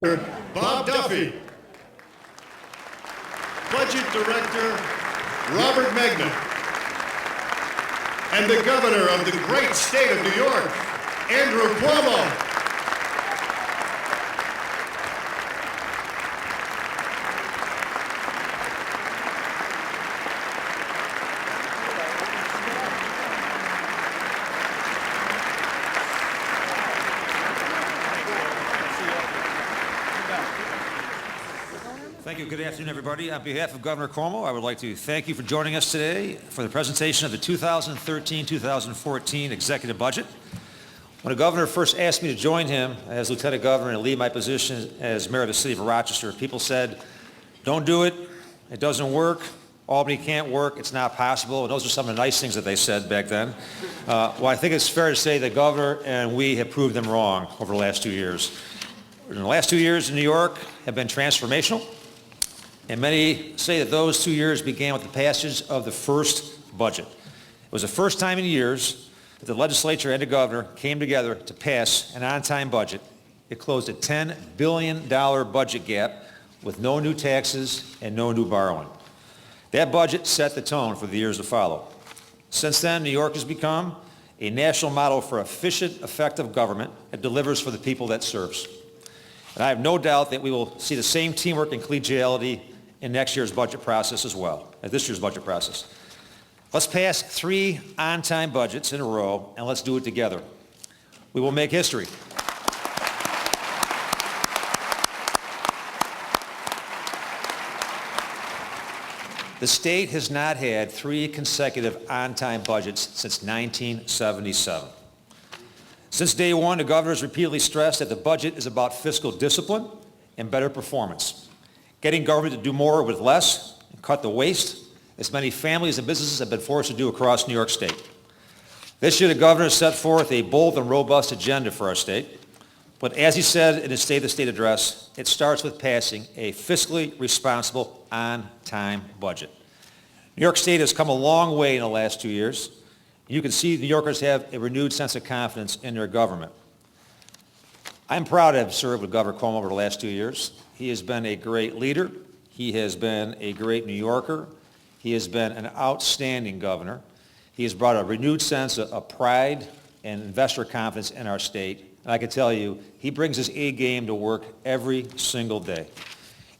Bob Duffy. Budget Director Robert Magna. And the Governor of the great state of New York, Andrew Cuomo. Thank you. Good afternoon, everybody. On behalf of Governor Cuomo, I would like to thank you for joining us today for the presentation of the 2013-2014 executive budget. When the governor first asked me to join him as lieutenant governor and leave my position as mayor of the city of Rochester, people said, "Don't do it. It doesn't work. Albany can't work. It's not possible." And those are some of the nice things that they said back then. Well, I think it's fair to say the governor and we have proved them wrong over the last 2 years. In the last 2 years in New York have been transformational. And many say that those 2 years began with the passage of the first budget. It was the first time in years that the legislature and the governor came together to pass an on-time budget. It closed a $10 billion budget gap with no new taxes and no new borrowing. That budget set the tone for the years to follow. Since then, New York has become a national model for efficient, effective government that delivers for the people that serves. And I have no doubt that we will see the same teamwork and collegiality in next year's budget process as well, as this year's budget process. Let's pass 3 on-time budgets in a row, and let's do it together. We will make history. The state has not had 3 consecutive on-time budgets since 1977. Since day one, the governor has repeatedly stressed that the budget is about fiscal discipline and better performance. Getting government to do more with less and cut the waste, as many families and businesses have been forced to do across New York State. This year, the governor set forth a bold and robust agenda for our state. But as he said in his State of the State address, it starts with passing a fiscally responsible on-time budget. New York State has come a long way in the last 2 years. You can see New Yorkers have a renewed sense of confidence in their government. I'm proud to have served with Governor Cuomo over the last 2 years. He has been a great leader. He has been a great New Yorker. He has been an outstanding governor. He has brought a renewed sense of pride and investor confidence in our state. And I can tell you, he brings his A game to work every single day.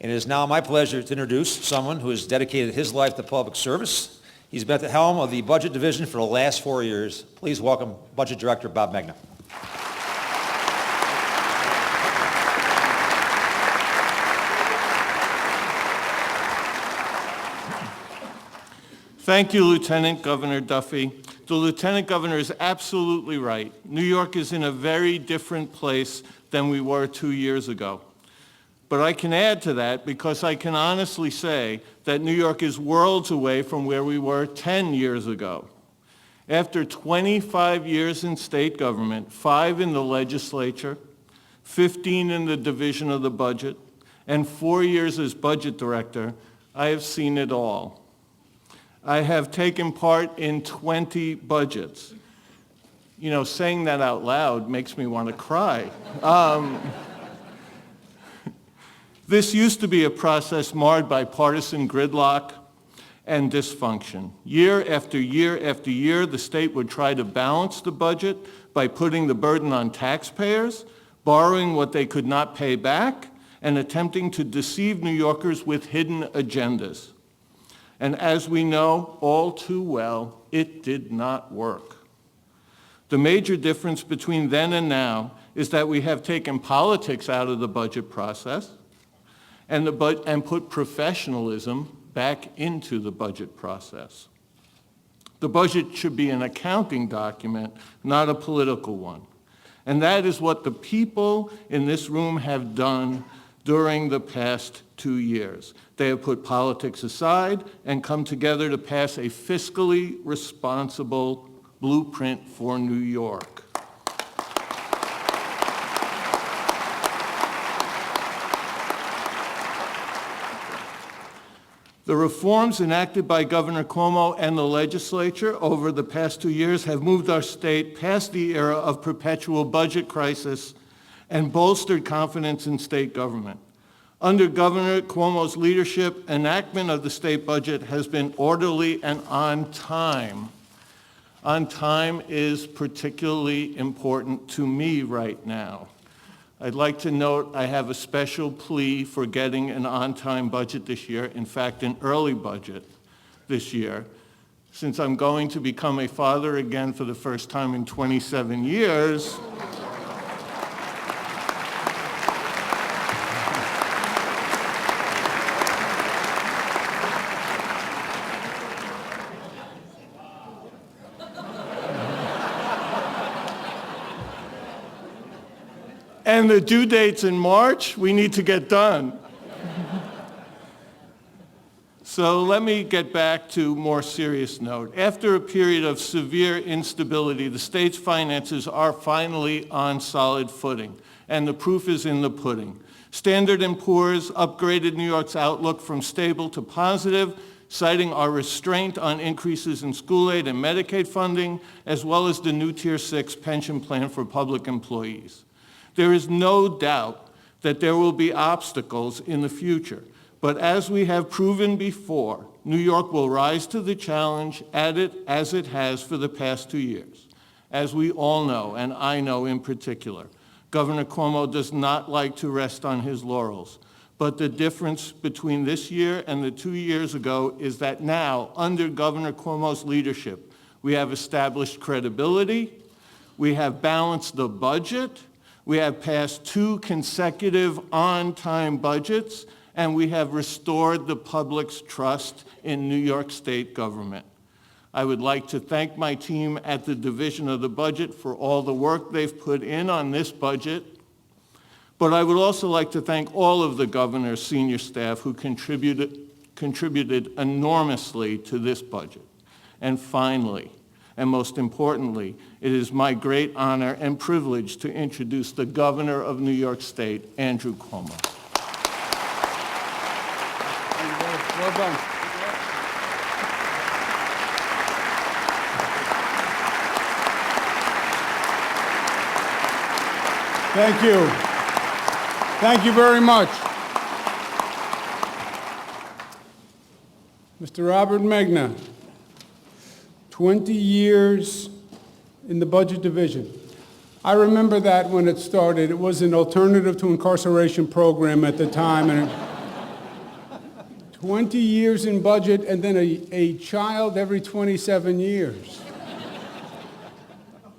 And it is now my pleasure to introduce someone who has dedicated his life to public service. He's been at the helm of the Budget Division for the last 4 years. Please welcome Budget Director Bob Magna. Thank you, Lieutenant Governor Duffy. The Lieutenant Governor is absolutely right. New York is in a very different place than we were 2 years ago. But I can add to that because I can honestly say that New York is worlds away from where we were 10 years ago. After 25 years in state government, 5 in the legislature, 15 in the division of the budget, and 4 years as budget director, I have seen it all. I have taken part in 20 budgets. You know, saying that out loud makes me want to cry. This used to be a process marred by partisan gridlock and dysfunction. Year after year after year, the state would try to balance the budget by putting the burden on taxpayers, borrowing what they could not pay back, and attempting to deceive New Yorkers with hidden agendas. And as we know all too well, it did not work. The major difference between then and now is that we have taken politics out of the budget process and put professionalism back into the budget process. The budget should be an accounting document, not a political one. And that is what the people in this room have done during the past 2 years. They have put politics aside and come together to pass a fiscally responsible blueprint for New York. The reforms enacted by Governor Cuomo and the legislature over the past 2 years have moved our state past the era of perpetual budget crisis and bolstered confidence in state government. Under Governor Cuomo's leadership, enactment of the state budget has been orderly and on time. On time is particularly important to me right now. I'd like to note I have a special plea for getting an on-time budget this year, in fact, an early budget this year. Since I'm going to become a father again for the first time in 27 years, and the due date's in March, we need to get done. So let me get back to a more serious note. After a period of severe instability, the state's finances are finally on solid footing, and the proof is in the pudding. Standard & Poor's upgraded New York's outlook from stable to positive, citing our restraint on increases in school aid and Medicaid funding, as well as the new Tier 6 pension plan for public employees. There is no doubt that there will be obstacles in the future, but as we have proven before, New York will rise to the challenge as it has for the past 2 years. As we all know, and I know in particular, Governor Cuomo does not like to rest on his laurels. But the difference between this year and the 2 years ago is that now, under Governor Cuomo's leadership, we have established credibility, we have balanced the budget, we have passed 2 consecutive on-time budgets, and we have restored the public's trust in New York State government. I would like to thank my team at the Division of the Budget for all the work they've put in on this budget, but I would also like to thank all of the governor's senior staff who contributed enormously to this budget. And finally, and most importantly, it is my great honor and privilege to introduce the Governor of New York State, Andrew Cuomo. Well done. Thank you. Thank you very much. Mr. Robert Magna, 20 years in the Budget Division. I remember that when it started. It was an alternative to incarceration program at the time. And 20 years in budget and then a child every 27 years.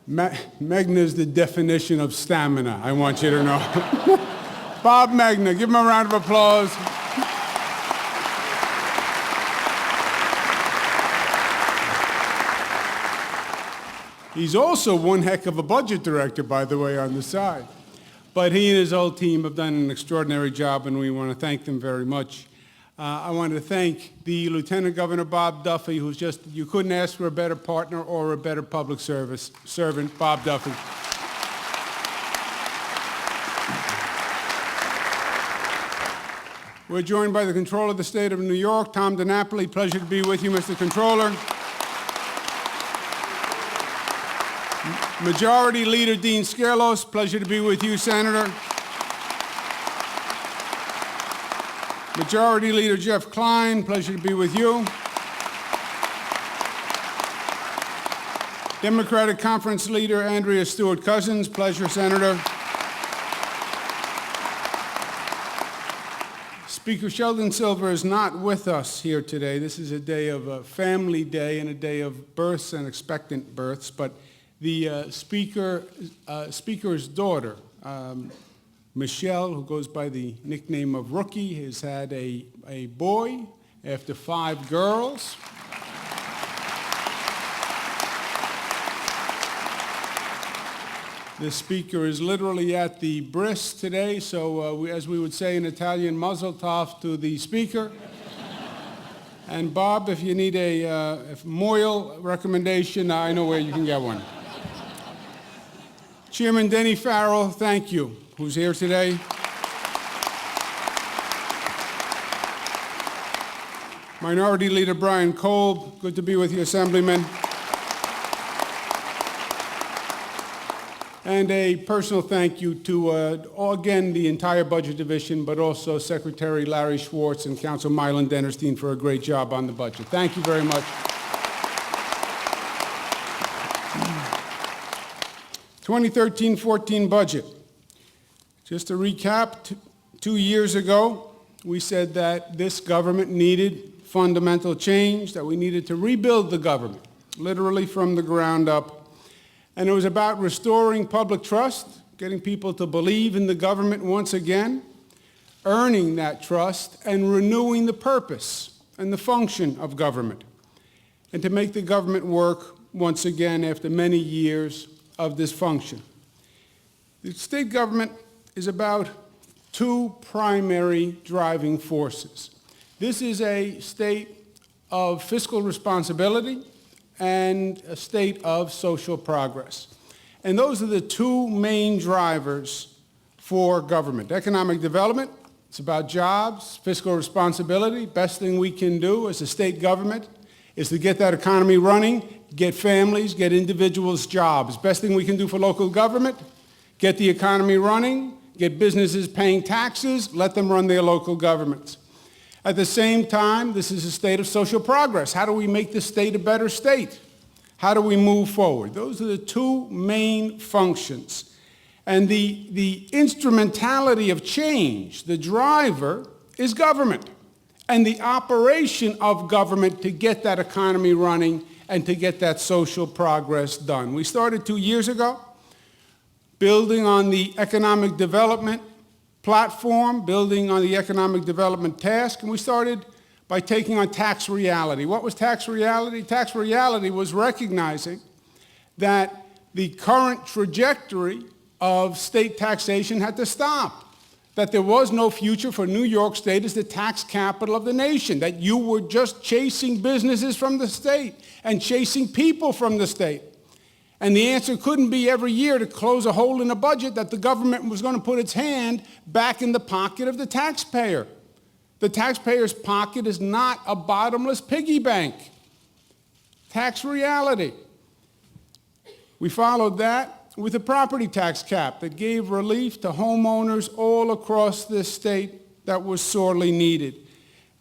Magna is the definition of stamina, I want you to know. Bob Magna, give him a round of applause. He's also one heck of a budget director, by the way, on the side. But he and his whole team have done an extraordinary job, and we want to thank them very much. I want to thank the Lieutenant Governor Bob Duffy, who's just, you couldn't ask for a better partner or a better public service servant, Bob Duffy. We're joined by the Controller of the State of New York, Tom DiNapoli. Pleasure to be with you, Mr. Controller. Majority Leader Dean Skerlos. Pleasure to be with you, Senator. Majority Leader Jeff Klein, pleasure to be with you. Democratic Conference Leader Andrea Stewart-Cousins, pleasure, Senator. Speaker Sheldon Silver is not with us here today. This is a day of a family day and a day of births and expectant births, but the Speaker's daughter, Michelle, who goes by the nickname of Rookie, has had a boy after 5 girls. The Speaker is literally at the bris today, so as we would say in Italian, mazel tov to the Speaker. And Bob, if you need a Moyle recommendation, I know where you can get one. Chairman Denny Farrell, thank you, who's here today. Minority Leader Brian Kolb, good to be with you, Assemblyman. And a personal thank you to, again, the entire Budget Division, but also Secretary Larry Schwartz and Counsel Mylan Dennerstein for a great job on the budget. Thank you very much. 2013-14 budget. Just to recap, 2 years ago, we said that this government needed fundamental change, that we needed to rebuild the government, literally from the ground up. And it was about restoring public trust, getting people to believe in the government once again, earning that trust, and renewing the purpose and the function of government, and to make the government work once again after many years of dysfunction. The state government is about two primary driving forces. This is a state of fiscal responsibility and a state of social progress. And those are the two main drivers for government. Economic development, it's about jobs. Fiscal responsibility, best thing we can do as a state government is to get that economy running, get families, get individuals jobs. Best thing we can do for local government, get the economy running, get businesses paying taxes, let them run their local governments. At the same time, this is a state of social progress. How do we make the state a better state? How do we move forward? Those are the two main functions. And the instrumentality of change, the driver, is government. And the operation of government to get that economy running and to get that social progress done. We started 2 years ago, building on the economic development platform, building on the economic development task, and we started by taking on tax reality. What was tax reality? Tax reality was recognizing that the current trajectory of state taxation had to stop, that there was no future for New York State as the tax capital of the nation, that you were just chasing businesses from the state and chasing people from the state. And the answer couldn't be every year to close a hole in the budget that the government was going to put its hand back in the pocket of the taxpayer. The taxpayer's pocket is not a bottomless piggy bank. Tax reality. We followed that with a property tax cap that gave relief to homeowners all across this state that was sorely needed.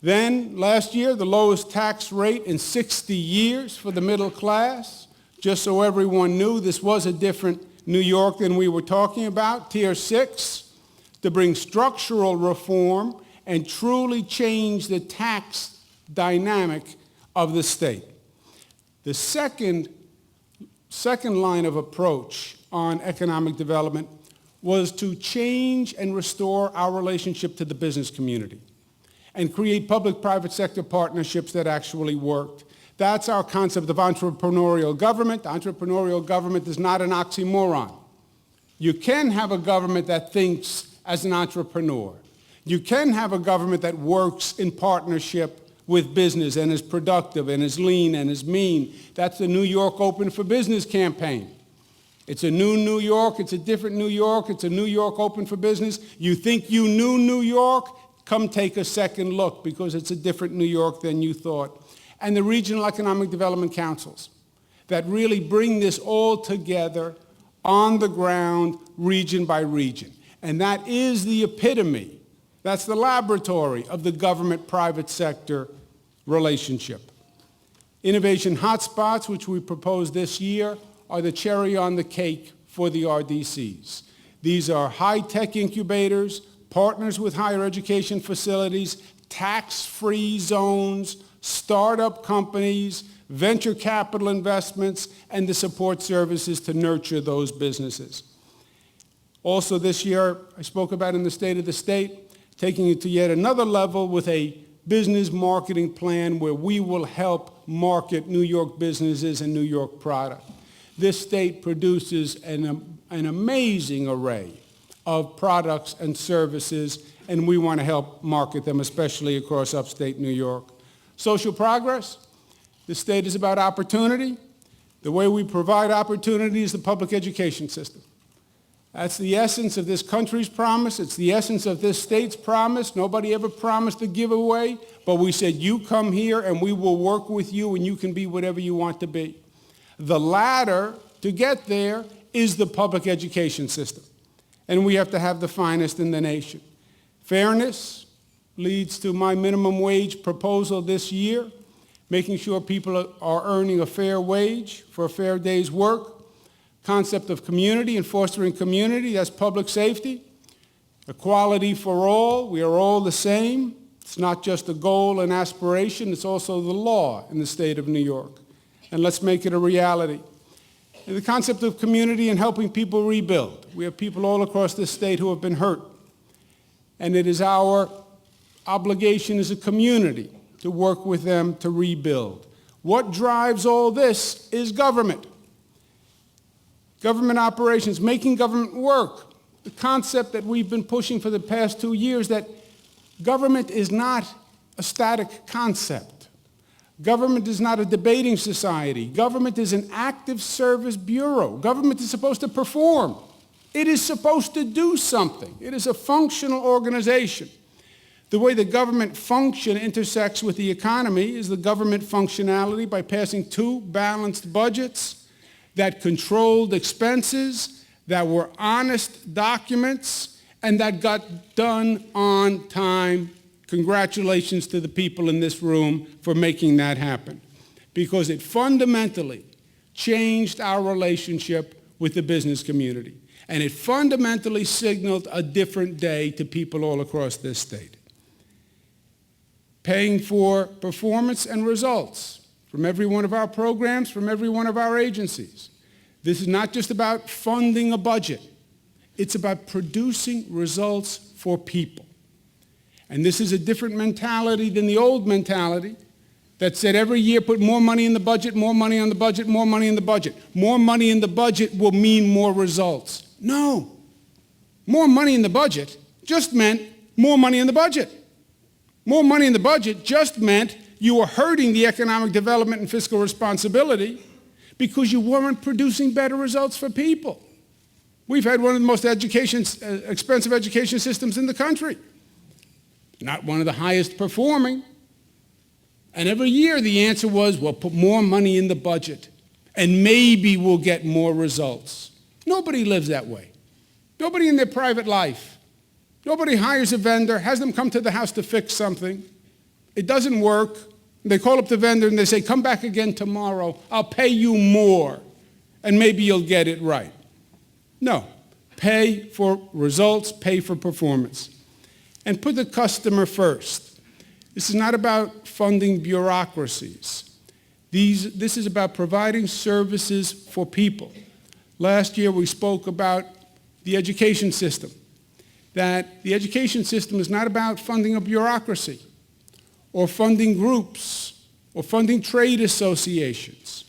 Then, last year, the lowest tax rate in 60 years for the middle class. Just so everyone knew, this was a different New York than we were talking about. Tier 6, to bring structural reform and truly change the tax dynamic of the state. The second line of approach on economic development was to change and restore our relationship to the business community and create public-private sector partnerships that actually worked. That's our concept of entrepreneurial government. Entrepreneurial government is not an oxymoron. You can have a government that thinks as an entrepreneur. You can have a government that works in partnership with business and is productive and is lean and is mean. That's the New York Open for Business campaign. It's a new New York. It's a different New York. It's a New York Open for Business. You think you knew New York? Come take a second look, because it's a different New York than you thought. And the regional economic development councils that really bring this all together on the ground, region by region. And that is the epitome, that's the laboratory of the government-private sector relationship. Innovation hotspots, which we proposed this year, are the cherry on the cake for the RDCs. These are high-tech incubators, partners with higher education facilities, tax-free zones, startup companies, venture capital investments, and the support services to nurture those businesses. Also this year, I spoke about in the State of the State, taking it to yet another level with a business marketing plan where we will help market New York businesses and New York product. This state produces an amazing array of products and services, and we want to help market them, especially across upstate New York. Social progress, the state is about opportunity. The way we provide opportunity is the public education system. That's the essence of this country's promise. It's the essence of this state's promise. Nobody ever promised a giveaway, but we said, you come here and we will work with you and you can be whatever you want to be. The ladder to get there is the public education system, and we have to have the finest in the nation. Fairness leads to my minimum wage proposal this year, making sure people are earning a fair wage for a fair day's work. Concept of community and fostering community, that's public safety. Equality for all, we are all the same. It's not just a goal and aspiration, it's also the law in the state of New York. And let's make it a reality. And the concept of community and helping people rebuild. We have people all across this state who have been hurt. And it is our obligation as a community to work with them to rebuild. What drives all this is government. Government operations, making government work. The concept that we've been pushing for the past 2 years that government is not a static concept. Government is not a debating society. Government is an active service bureau. Government is supposed to perform. It is supposed to do something. It is a functional organization. The way the government function intersects with the economy is the government functionality by passing 2 balanced budgets that controlled expenses, that were honest documents, and that got done on time. Congratulations to the people in this room for making that happen, because it fundamentally changed our relationship with the business community, and it fundamentally signaled a different day to people all across this state. Paying for performance and results from every one of our programs, from every one of our agencies. This is not just about funding a budget. It's about producing results for people. And this is a different mentality than the old mentality that said every year put more money in the budget, more money on the budget, more money in the budget. More money in the budget will mean more results. No. More money in the budget just meant more money in the budget. More money in the budget just meant you were hurting the economic development and fiscal responsibility because you weren't producing better results for people. We've had one of the most expensive education systems in the country. Not one of the highest performing. And every year the answer was, well, put more money in the budget and maybe we'll get more results. Nobody lives that way. Nobody in their private life. Nobody hires a vendor, has them come to the house to fix something. It doesn't work. They call up the vendor and they say, come back again tomorrow. I'll pay you more and maybe you'll get it right. No. Pay for results, pay for performance. And put the customer first. This is not about funding bureaucracies. This is about providing services for people. Last year we spoke about the education system. That the education system is not about funding a bureaucracy or funding groups or funding trade associations.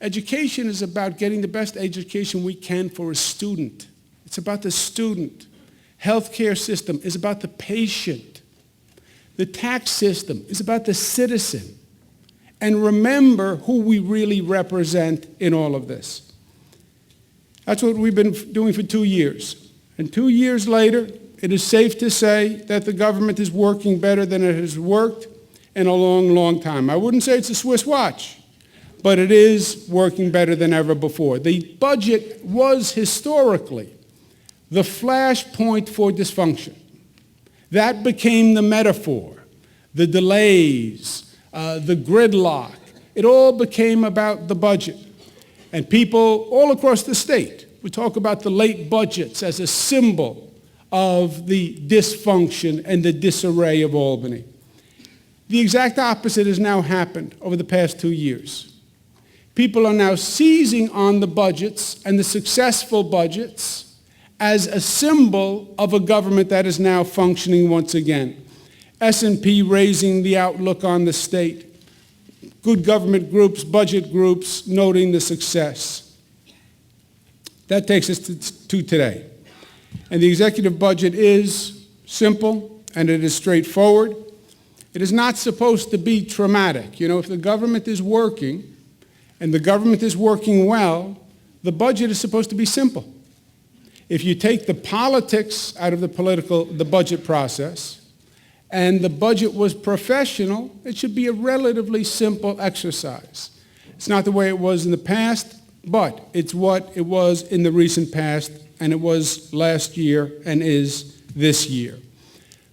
Education is about getting the best education we can for a student. It's about the student. Healthcare system is about the patient. The tax system is about the citizen. And remember who we really represent in all of this. That's what we've been doing for 2 years. And 2 years later, it is safe to say that the government is working better than it has worked in a long, long time. I wouldn't say it's a Swiss watch, but it is working better than ever before. The budget was historically the flashpoint for dysfunction. That became the metaphor, the delays, the gridlock. It all became about the budget. And people all across the state would talk about the late budgets as a symbol of the dysfunction and the disarray of Albany. The exact opposite has now happened over the past 2 years. People are now seizing on the budgets and the successful budgets as a symbol of a government that is now functioning once again. S&P raising the outlook on the state. Good government groups, budget groups noting the success. That takes us to today. And the executive budget is simple and it is straightforward. It is not supposed to be traumatic. You know, if the government is working and the government is working well, the budget is supposed to be simple. If you take the politics out of the budget process, and the budget was professional, it should be a relatively simple exercise. It's not the way it was in the past. but it's what it was in the recent past, and it was last year and is this year.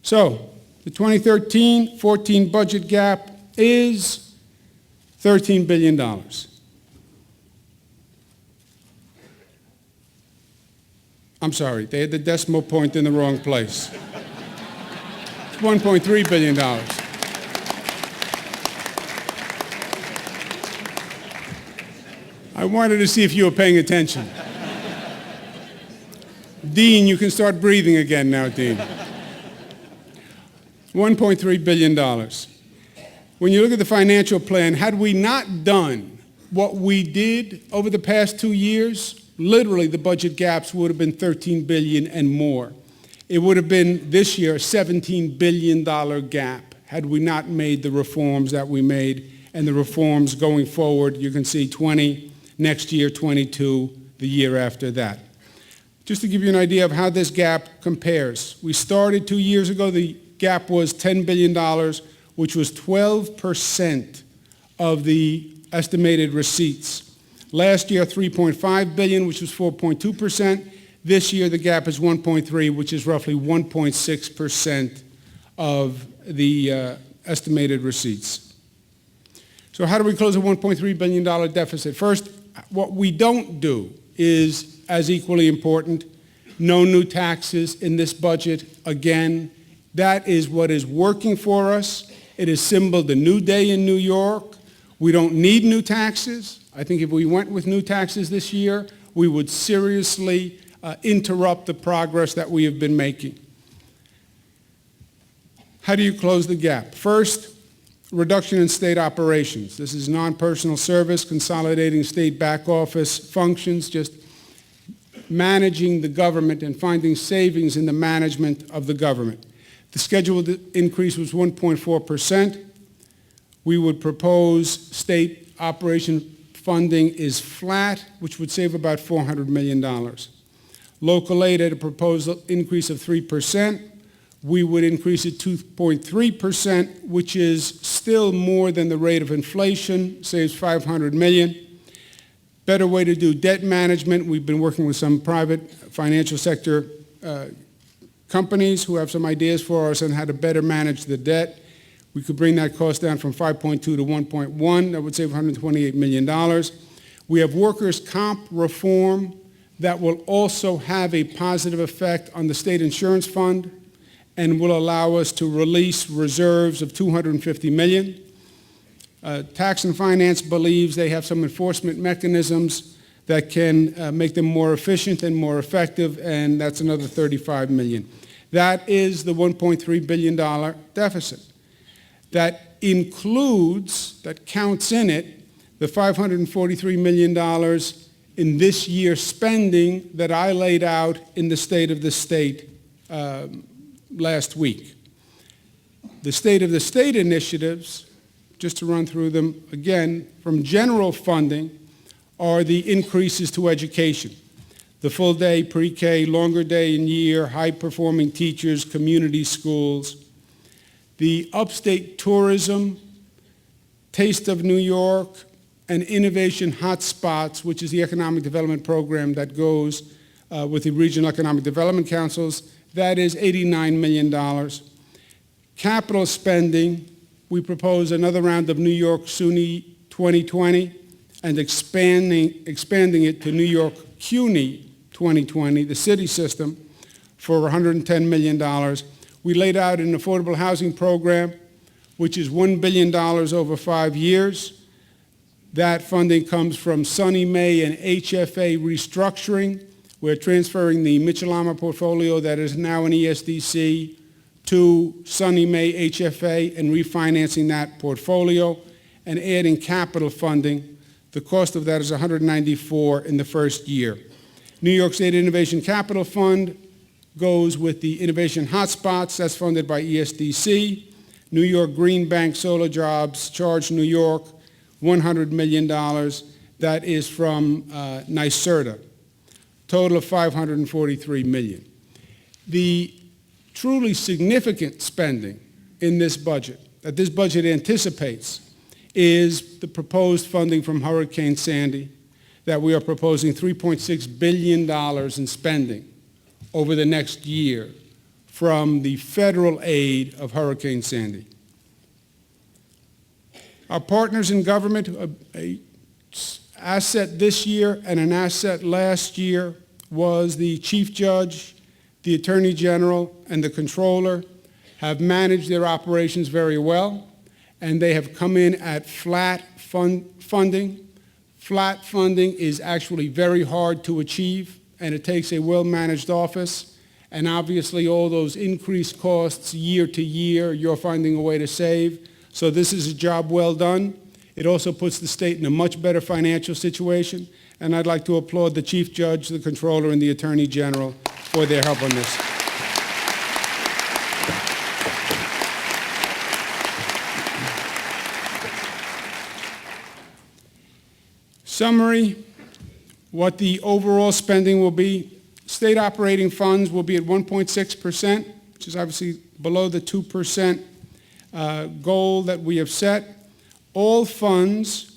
So the 2013-14 budget gap is $13 billion. I'm sorry, they had the decimal point in the wrong place. It's $1.3 billion. I wanted to see if you were paying attention. Dean, you can start breathing again now, Dean. $1.3 billion. When you look at the financial plan, had we not done what we did over the past 2 years, literally the budget gaps would have been $13 billion and more. It would have been this year a $17 billion gap had we not made the reforms that we made, and the reforms going forward, you can see 20, next year 22, the year after that. Just to give you an idea of how this gap compares, we started 2 years ago, the gap was $10 billion, which was 12% of the estimated receipts. Last year, $3.5 billion, which was 4.2%. This year, the gap is 1.3, which is roughly 1.6% of the estimated receipts. So how do we close a $1.3 billion deficit? First, what we don't do is as equally important. No new taxes in this budget. Again, that is what is working for us. It has symbolized a new day in New York. We don't need new taxes. I think if we went with new taxes this year, we would seriously interrupt the progress that we have been making. How do you close the gap? First, reduction in state operations. This is non-personal service, consolidating state back office functions, just managing the government and finding savings in the management of the government. The scheduled increase was 1.4%. We would propose state operation funding is flat, which would save about $400 million. Local aid had a proposal increase of 3%. We would increase it 2.3%, which is still more than the rate of inflation, saves $500 million. Better way to do debt management. We've been working with some private financial sector companies who have some ideas for us on how to better manage the debt. We could bring that cost down from 5.2 to 1.1. That would save $128 million. We have workers' comp reform that will also have a positive effect on the state insurance fund and will allow us to release reserves of $250 million. Tax and Finance believes they have some enforcement mechanisms that can make them more efficient and more effective, and that's another $35 million. That is the $1.3 billion deficit. That includes, that counts in it, the $543 million in this year's spending that I laid out in the State of the State last week. The State of the State initiatives, just to run through them again, from general funding are the increases to education. The full day pre-K, longer day in year, high-performing teachers, community schools. The Upstate tourism, Taste of New York, and Innovation Hotspots, which is the economic development program that goes with the Regional Economic Development Councils, that is $89 million. Capital spending, we propose another round of New York SUNY 2020 and expanding it to New York CUNY 2020, the city system, for $110 million. We laid out an affordable housing program, which is $1 billion over 5 years. That funding comes from Sunny Mae and HFA restructuring. We're transferring the Mitchell-Lama portfolio that is now in ESDC to Sunny Mae HFA and refinancing that portfolio and adding capital funding. The cost of that is $194 in the first year. New York State Innovation Capital Fund goes with the Innovation Hotspots. That's funded by ESDC. New York Green Bank Solar Jobs, Charge New York, $100 million. That is from NYSERDA. Total of $543 million. The truly significant spending in this budget, that this budget anticipates, is the proposed funding from Hurricane Sandy that we are proposing $3.6 billion in spending over the next year from the federal aid of Hurricane Sandy. Our partners in government, an asset this year and an asset last year, was the Chief Judge, the Attorney General, and the Controller have managed their operations very well, and they have come in at flat funding. Flat funding is actually very hard to achieve, and it takes a well-managed office. And obviously, all those increased costs year to year, you're finding a way to save. So this is a job well done. It also puts the state in a much better financial situation. And I'd like to applaud the Chief Judge, the Controller, and the Attorney General for their help on this. Summary, what the overall spending will be. State operating funds will be at 1.6%, which is obviously below the 2% goal that we have set. All funds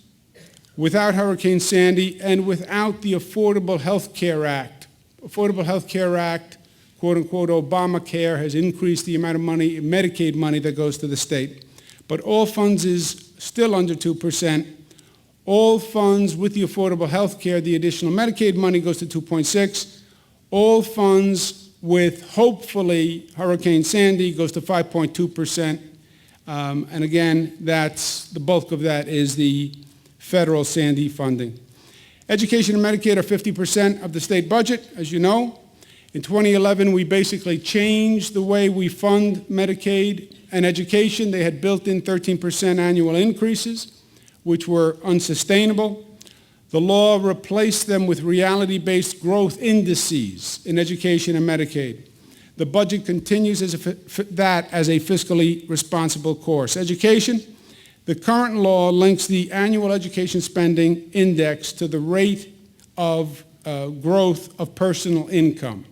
without Hurricane Sandy and without the Affordable Health Care Act. Affordable Health Care Act, quote unquote, Obamacare, has increased the amount of money, Medicaid money that goes to the state. But all funds is still under 2%. All funds with the affordable health care, the additional Medicaid money goes to 2.6. All funds with, hopefully, Hurricane Sandy goes to 5.2%. And again, that's the bulk of that is the federal Sandy funding. Education and Medicaid are 50% of the state budget, as you know. In 2011, we basically changed the way we fund Medicaid and education. They had built in 13% annual increases, which were unsustainable. The law replaced them with reality-based growth indices in education and Medicaid. The budget continues as a fiscally responsible course. Education, the current law links the annual education spending index to the rate of growth of personal income.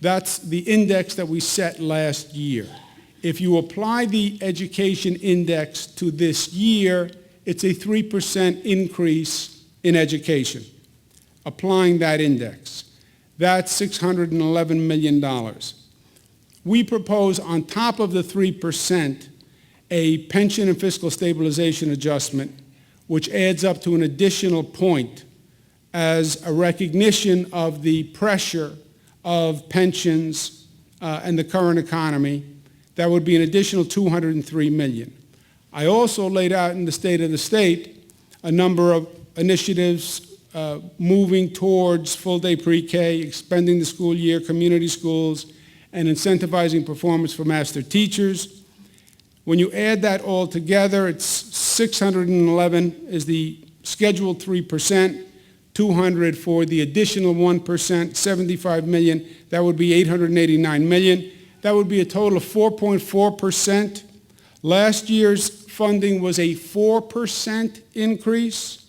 That's the index that we set last year. If you apply the education index to this year, it's a 3% increase in education, applying that index. That's $611 million. We propose on top of the 3% a pension and fiscal stabilization adjustment, which adds up to an additional point as a recognition of the pressure of pensions and the current economy. That would be an additional $203 million. I also laid out in the State of the State a number of initiatives moving towards full-day pre-K, expanding the school year, community schools, and incentivizing performance for master teachers. When you add that all together, it's 611 is the scheduled 3%, 200 for the additional 1%, 75 million. That would be 889 million. That would be a total of 4.4%. Last year's funding was a 4% increase,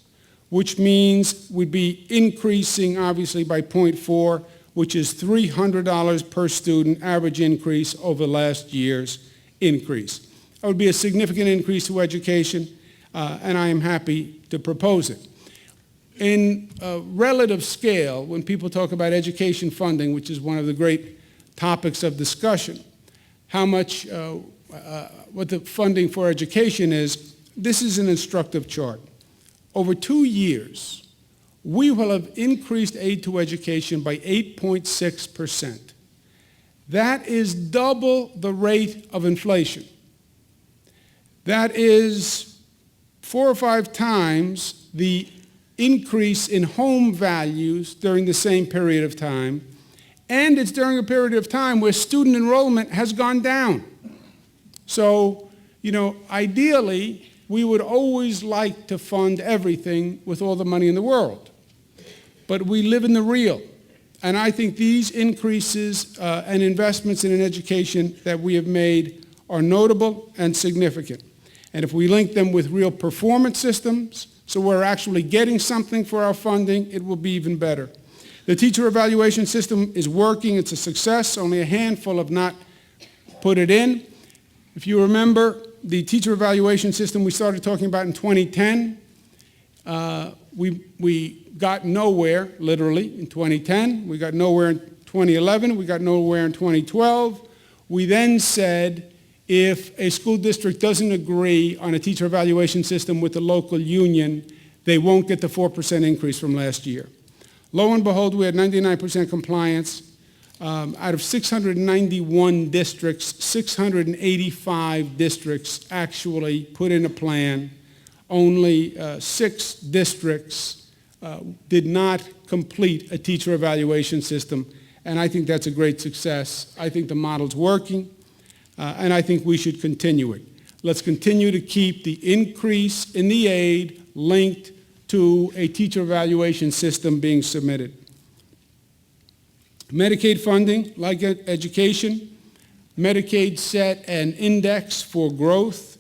which means we'd be increasing obviously by 0.4, which is $300 per student average increase over last year's increase. That would be a significant increase to education, and I am happy to propose it. In relative scale, when people talk about education funding, which is one of the great topics of discussion, how much, what the funding for education is, this is an instructive chart. Over 2 years, we will have increased aid to education by 8.6%. That is double the rate of inflation. That is 4 or 5 times the increase in home values during the same period of time, and it's during a period of time where student enrollment has gone down. So, ideally, we would always like to fund everything with all the money in the world. But we live in the real. And I think these increases and investments in an education that we have made are notable and significant. And if we link them with real performance systems, so we're actually getting something for our funding, it will be even better. The teacher evaluation system is working. It's a success. Only a handful have not put it in. If you remember, the teacher evaluation system we started talking about in 2010, We got nowhere, literally, in 2010. We got nowhere in 2011. We got nowhere in 2012. We then said, if a school district doesn't agree on a teacher evaluation system with the local union, they won't get the 4% increase from last year. Lo and behold, we had 99% compliance. Out of 691 districts, 685 districts actually put in a plan. Only 6 districts did not complete a teacher evaluation system, and I think that's a great success. I think the model's working, and I think we should continue it. Let's continue to keep the increase in the aid linked to a teacher evaluation system being submitted. Medicaid funding, like education, Medicaid set an index for growth.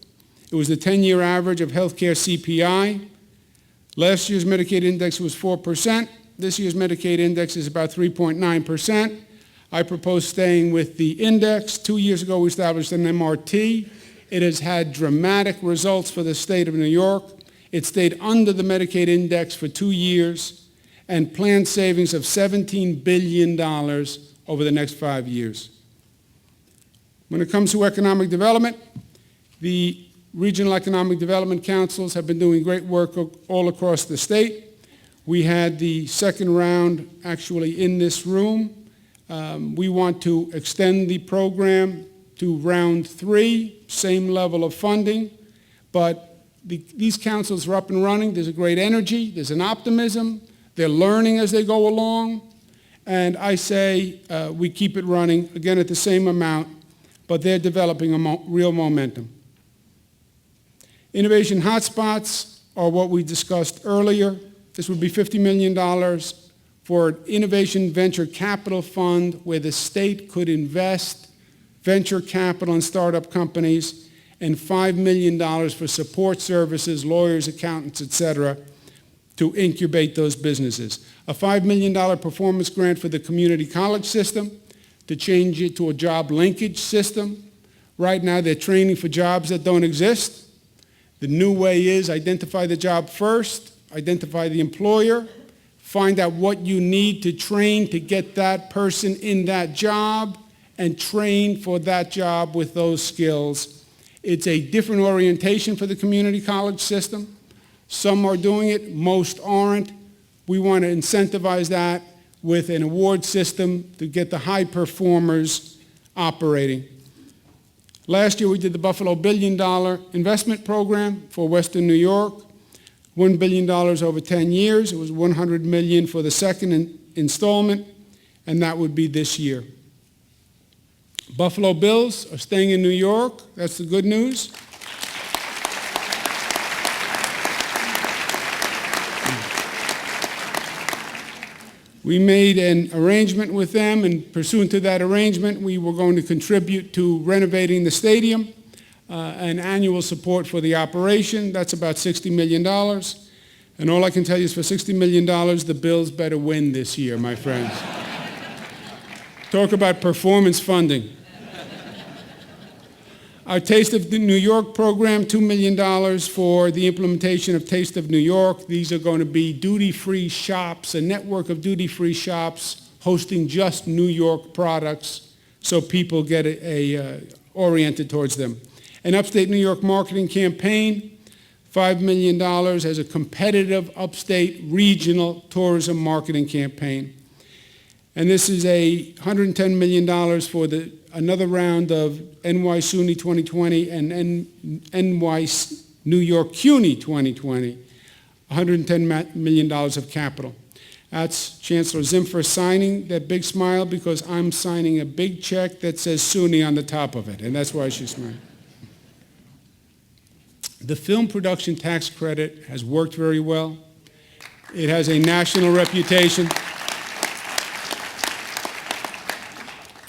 It was the 10-year average of healthcare CPI. Last year's Medicaid index was 4%. This year's Medicaid index is about 3.9%. I propose staying with the index. 2 years ago, we established an MRT. It has had dramatic results for the state of New York. It stayed under the Medicaid index for 2 years and planned savings of $17 billion over the next 5 years. When it comes to economic development, the regional economic development councils have been doing great work all across the state. We had the second round actually in this room. We want to extend the program to round 3, same level of funding, but these councils are up and running. There's a great energy, there's an optimism, they're learning as they go along, and I say we keep it running, again at the same amount, but they're developing a real momentum. Innovation hotspots are what we discussed earlier. This would be $50 million for an innovation venture capital fund where the state could invest venture capital in startup companies, and $5 million for support services, lawyers, accountants, et cetera, to incubate those businesses. A $5 million performance grant for the community college system to change it to a job linkage system. Right now, they're training for jobs that don't exist. The new way is identify the job first, identify the employer, find out what you need to train to get that person in that job, and train for that job with those skills. It's a different orientation for the community college system. Some are doing it, most aren't. We want to incentivize that with an award system to get the high performers operating. Last year we did the Buffalo $1 billion investment program for Western New York, $1 billion over 10 years. It was $100 million for the second installment, and that would be this year. Buffalo Bills are staying in New York. That's the good news. We made an arrangement with them, and pursuant to that arrangement, we were going to contribute to renovating the stadium, and annual support for the operation. That's about $60 million. And all I can tell you is for $60 million, the Bills better win this year, my friends. Talk about performance funding. Our Taste of New York program, $2 million for the implementation of Taste of New York. These are going to be duty-free shops, a network of duty-free shops hosting just New York products so people get oriented towards them. An Upstate New York marketing campaign, $5 million as a competitive Upstate regional tourism marketing campaign. And this is $110 million for another round of NY SUNY 2020 and NY New York CUNY 2020, $110 million of capital. That's Chancellor Zimfer signing that big smile because I'm signing a big check that says SUNY on the top of it, and that's why she's smiling. The film production tax credit has worked very well. It has a national reputation.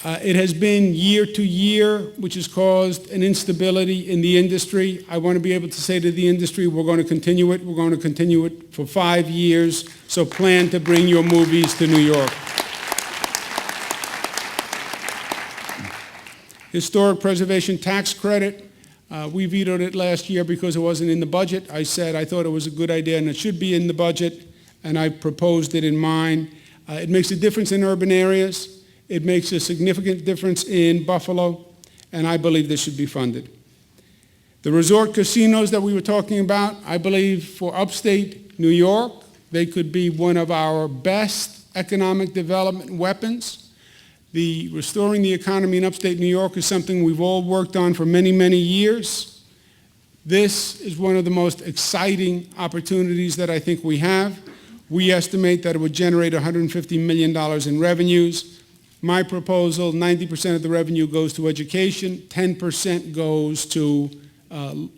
It has been year to year, which has caused an instability in the industry. I want to be able to say to the industry, we're going to continue it. We're going to continue it for 5 years. So plan to bring your movies to New York. Historic preservation tax credit. We vetoed it last year because it wasn't in the budget. I said I thought it was a good idea and it should be in the budget, and I proposed it in mine. It makes a difference in urban areas. It makes a significant difference in Buffalo, and I believe this should be funded. The resort casinos that we were talking about, I believe for upstate New York, they could be one of our best economic development weapons. Restoring the economy in upstate New York is something we've all worked on for many, many years. This is one of the most exciting opportunities that I think we have. We estimate that it would generate $150 million in revenues. My proposal, 90% of the revenue goes to education, 10% goes to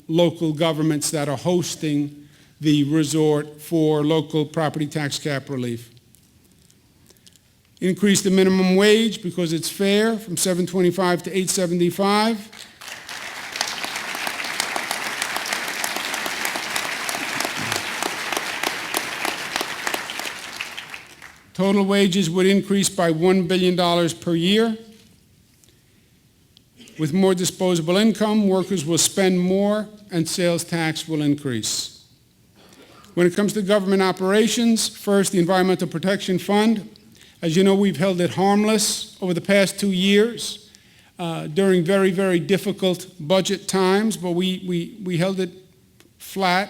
local governments that are hosting the resort for local property tax cap relief. Increase the minimum wage because it's fair from $7.25 to $8.75. Total wages would increase by $1 billion per year. With more disposable income, workers will spend more and sales tax will increase. When it comes to government operations, first, the Environmental Protection Fund. As you know, we've held it harmless over the past 2 years during very, very difficult budget times, but we held it flat.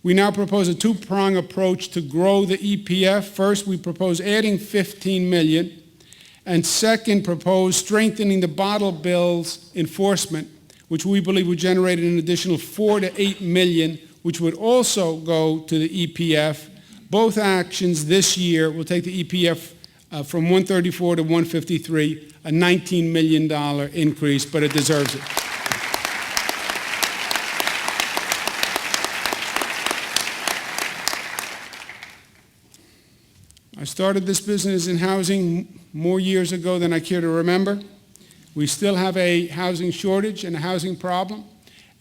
We now propose a two-prong approach to grow the EPF. First, we propose adding $15 million, and second, propose strengthening the bottle bills enforcement, which we believe would generate an additional $4 to $8 million, which would also go to the EPF. Both actions this year will take the EPF from 134 to 153, a $19 million increase, but it deserves it. I started this business in housing more years ago than I care to remember. We still have a housing shortage and a housing problem,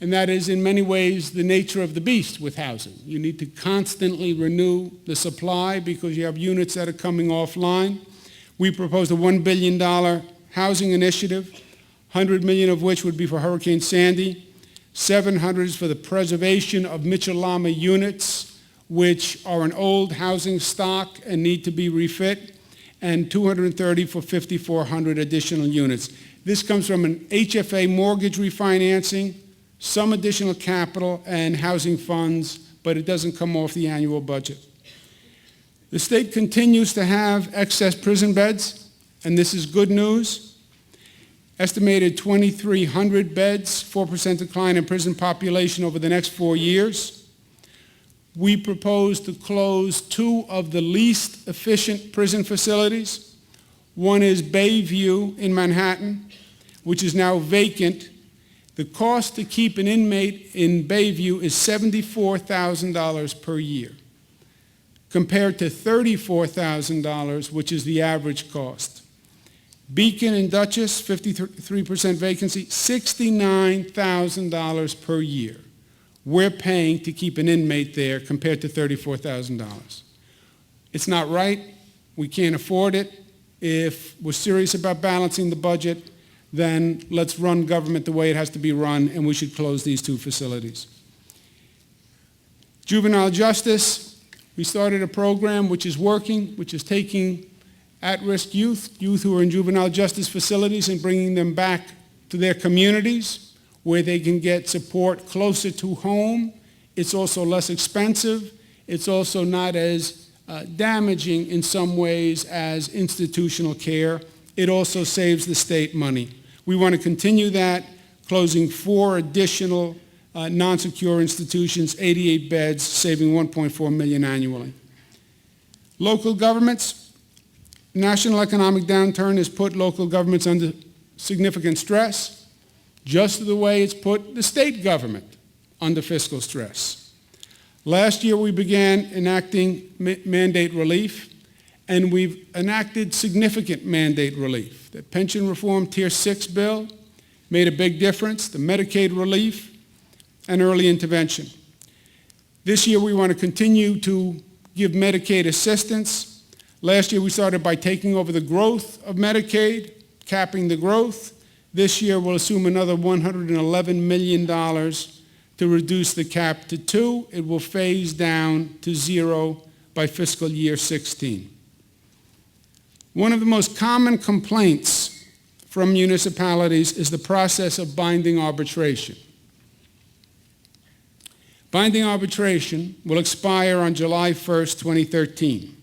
and that is in many ways the nature of the beast with housing. You need to constantly renew the supply because you have units that are coming offline. We proposed a $1 billion housing initiative, $100 million of which would be for Hurricane Sandy, $700 is for the preservation of Mitchell-Lama units, which are an old housing stock and need to be refit, and $230 for 5,400 additional units. This comes from an HFA mortgage refinancing, some additional capital, and housing funds, but it doesn't come off the annual budget. The state continues to have excess prison beds, and this is good news. Estimated 2,300 beds, 4% decline in prison population over the next 4 years. We propose to close 2 of the least efficient prison facilities. One is Bayview in Manhattan, which is now vacant. The cost to keep an inmate in Bayview is $74,000 per year, compared to $34,000, which is the average cost. Beacon and Dutchess, 53% vacancy, $69,000 per year. We're paying to keep an inmate there compared to $34,000. It's not right. We can't afford it. If we're serious about balancing the budget, then let's run government the way it has to be run, and we should close these 2 facilities. Juvenile Justice, we started a program which is working, which is taking at-risk youth who are in juvenile justice facilities and bringing them back to their communities, where they can get support closer to home. It's also less expensive. It's also not as damaging in some ways as institutional care. It also saves the state money. We want to continue that, closing 4 additional non-secure institutions, 88 beds, saving $1.4 million annually. Local governments, national economic downturn has put local governments under significant stress, just the way it's put the state government under fiscal stress. Last year we began enacting mandate relief, and we've enacted significant mandate relief. The pension reform Tier 6 bill made a big difference, the Medicaid relief, and early intervention. This year we want to continue to give Medicaid assistance. Last year we started by taking over the growth of Medicaid, capping the growth. This year, we'll assume another $111 million to reduce the cap to 2. It will phase down to 0 by fiscal year 16. One of the most common complaints from municipalities is the process of binding arbitration. Binding arbitration will expire on July 1st, 2013.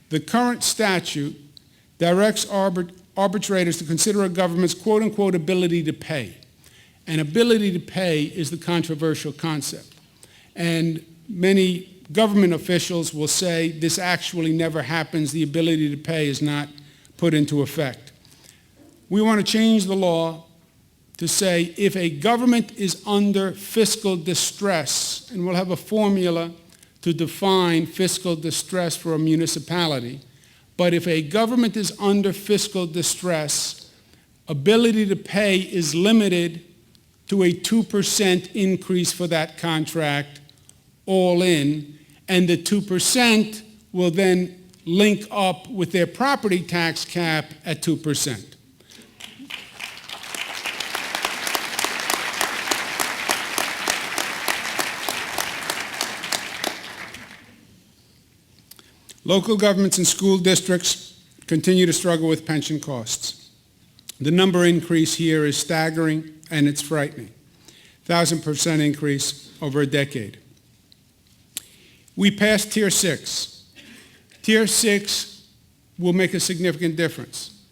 The current statute directs arbitrators to consider a government's quote-unquote ability to pay. And ability to pay is the controversial concept. And many government officials will say this actually never happens. The ability to pay is not put into effect. We want to change the law to say if a government is under fiscal distress, and we'll have a formula to define fiscal distress for a municipality, but if a government is under fiscal distress, ability to pay is limited to a 2% increase for that contract all in, and the 2% will then link up with their property tax cap at 2%. Local governments and school districts continue to struggle with pension costs. The number increase here is staggering and it's frightening. 1,000% increase over a decade. We passed Tier 6. Tier 6 will make a significant difference.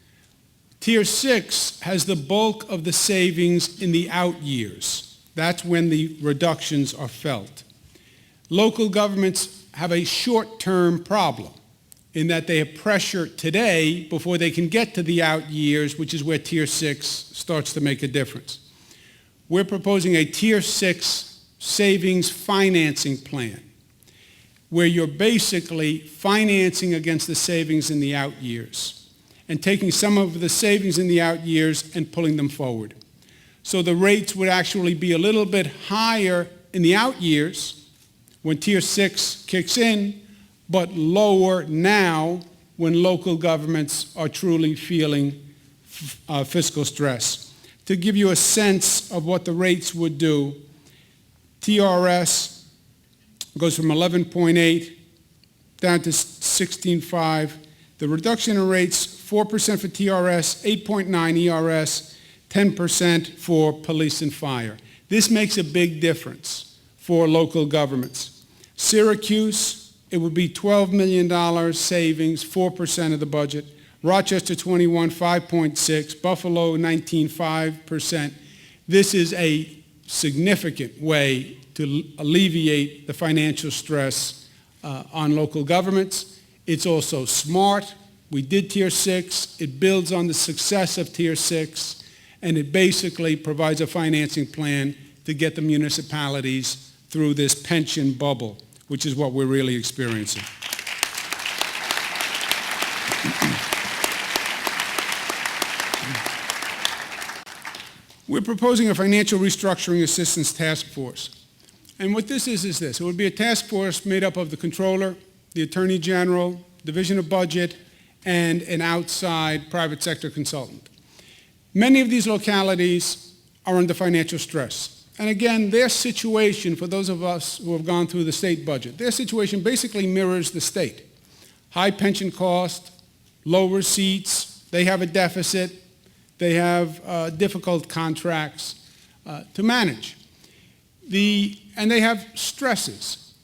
Tier 6 has the bulk of the savings in the out years. That's when the reductions are felt. Local governments have a short-term problem in that they have pressure today before they can get to the out years, which is where Tier 6 starts to make a difference. We're proposing a Tier 6 savings financing plan where you're basically financing against the savings in the out years and taking some of the savings in the out years and pulling them forward. So the rates would actually be a little bit higher in the out years when Tier 6 kicks in, but lower now when local governments are truly feeling fiscal stress. To give you a sense of what the rates would do, TRS goes from 11.8 down to 16.5. The reduction in rates, 4% for TRS, 8.9 ERS, 10% for police and fire. This makes a big difference for local governments. Syracuse, it would be $12 million savings, 4% of the budget. Rochester 21, 5.6. Buffalo 19, 5%. This is a significant way to alleviate the financial stress on local governments. It's also smart. We did Tier 6. It builds on the success of Tier 6, and it basically provides a financing plan to get the municipalities through this pension bubble, which is what we're really experiencing. We're proposing a financial restructuring assistance task force. And what this is this. It would be a task force made up of the Comptroller, the Attorney General, Division of Budget, and an outside private sector consultant. Many of these localities are under financial stress. And again, their situation, for those of us who have gone through the state budget, their situation basically mirrors the state. High pension cost, low receipts, they have a deficit, they have difficult contracts to manage. And they have stresses.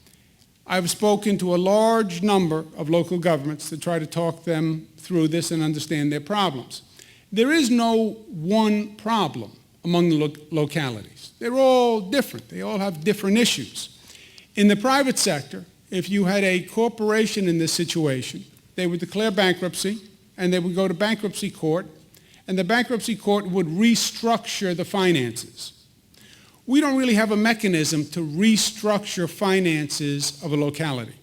I've spoken to a large number of local governments to try to talk them through this and understand their problems. There is no one problem among the localities. They're all different. They all have different issues. In the private sector, if you had a corporation in this situation, they would declare bankruptcy and they would go to bankruptcy court, and the bankruptcy court would restructure the finances. We don't really have a mechanism to restructure finances of a locality.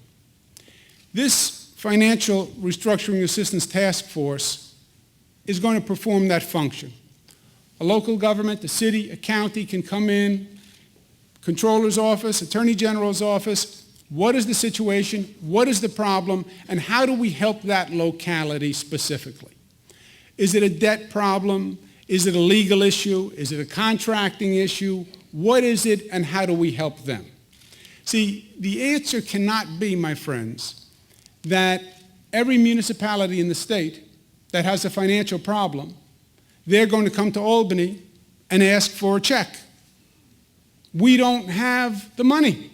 This financial restructuring assistance task force is going to perform that function. A local government, a city, a county can come in, Comptroller's office, Attorney General's office. What is the situation? What is the problem? And how do we help that locality specifically? Is it a debt problem? Is it a legal issue? Is it a contracting issue? What is it, and how do we help them? See, the answer cannot be, my friends, that every municipality in the state that has a financial problem, they're going to come to Albany and ask for a check. We don't have the money.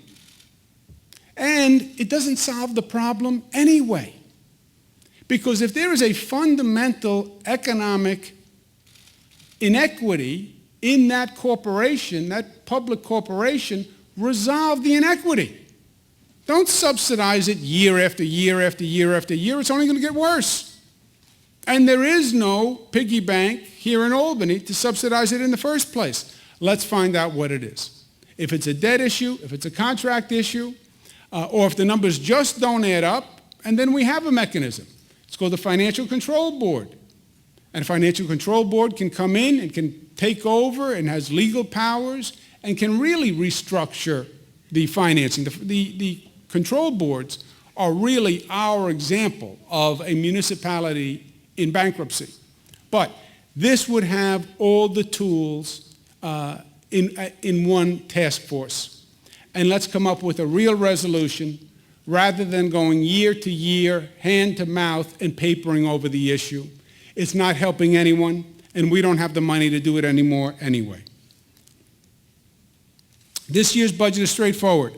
And it doesn't solve the problem anyway. Because if there is a fundamental economic inequity in that corporation, that public corporation, resolve the inequity. Don't subsidize it year after year after year after year. It's only going to get worse. And there is no piggy bank here in Albany to subsidize it in the first place. Let's find out what it is. If it's a debt issue, if it's a contract issue, or if the numbers just don't add up, and then we have a mechanism. It's called the Financial Control Board. And the Financial Control Board can come in and can take over and has legal powers and can really restructure the financing. The control boards are really our example of a municipality in bankruptcy. But this would have all the tools in one task force. And let's come up with a real resolution rather than going year to year, hand to mouth, and papering over the issue. It's not helping anyone, and we don't have the money to do it anymore anyway. This year's budget is straightforward.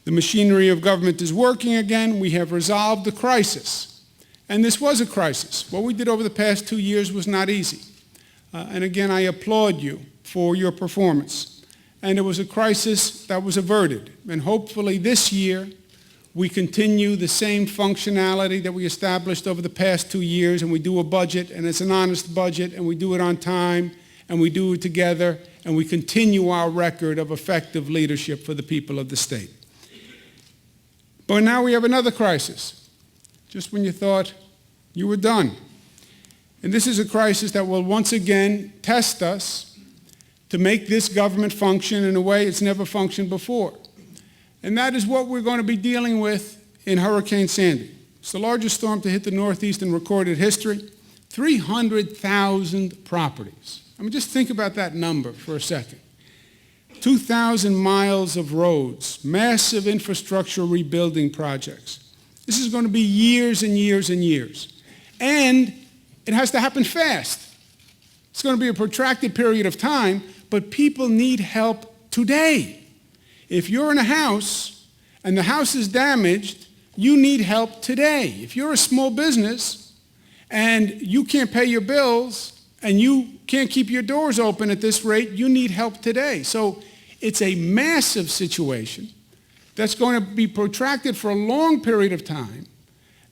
The machinery of government is working again. We have resolved the crisis. And this was a crisis. What we did over the past 2 years was not easy. And again, I applaud you for your performance. And it was a crisis that was averted. And hopefully this year, we continue the same functionality that we established over the past 2 years, and we do a budget, and it's an honest budget, and we do it on time, and we do it together, and we continue our record of effective leadership for the people of the state. But now we have another crisis, just when you thought you were done. And this is a crisis that will once again test us to make this government function in a way it's never functioned before. And that is what we're going to be dealing with in Hurricane Sandy. It's the largest storm to hit the Northeast in recorded history. 300,000 properties. I mean, just think about that number for a second. 2,000 miles of roads, massive infrastructure rebuilding projects. This is going to be years and years and years. And it has to happen fast. It's going to be a protracted period of time, but people need help today. If you're in a house and the house is damaged, you need help today. If you're a small business and you can't pay your bills and you can't keep your doors open at this rate, you need help today. So it's a massive situation that's going to be protracted for a long period of time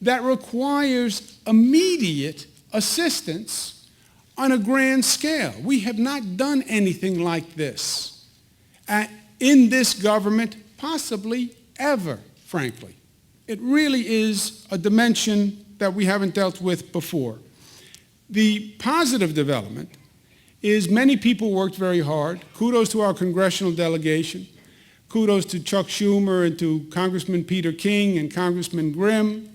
that requires immediate assistance on a grand scale. We have not done anything like this in this government, possibly ever, frankly. It really is a dimension that we haven't dealt with before. The positive development is many people worked very hard. Kudos to our congressional delegation. Kudos to Chuck Schumer and to Congressman Peter King and Congressman Grimm,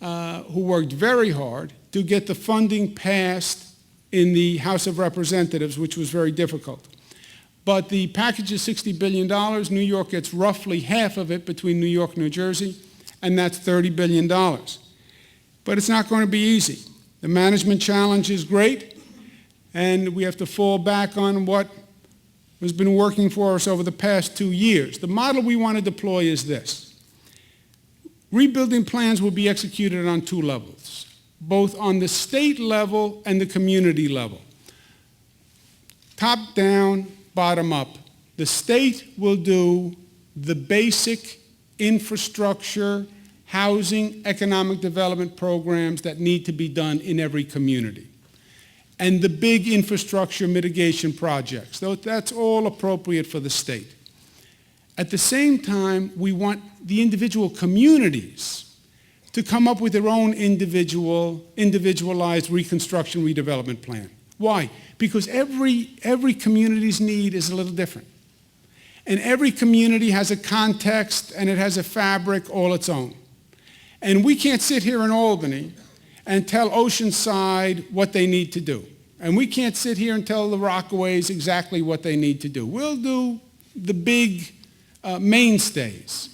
who worked very hard to get the funding passed in the House of Representatives, which was very difficult. But the package is $60 billion. New York gets roughly half of it between New York and New Jersey, and that's $30 billion. But it's not going to be easy. The management challenge is great, and we have to fall back on what has been working for us over the past 2 years. The model we want to deploy is this. Rebuilding plans will be executed on 2 levels, both on the state level and the community level. Top down, bottom up. The state will do the basic infrastructure, housing, economic development programs that need to be done in every community. And the big infrastructure mitigation projects. That's all appropriate for the state. At the same time, we want the individual communities to come up with their own individualized reconstruction redevelopment plan. Why? Because every community's need is a little different. And every community has a context and it has a fabric all its own. And we can't sit here in Albany and tell Oceanside what they need to do. And we can't sit here and tell the Rockaways exactly what they need to do. We'll do the big mainstays.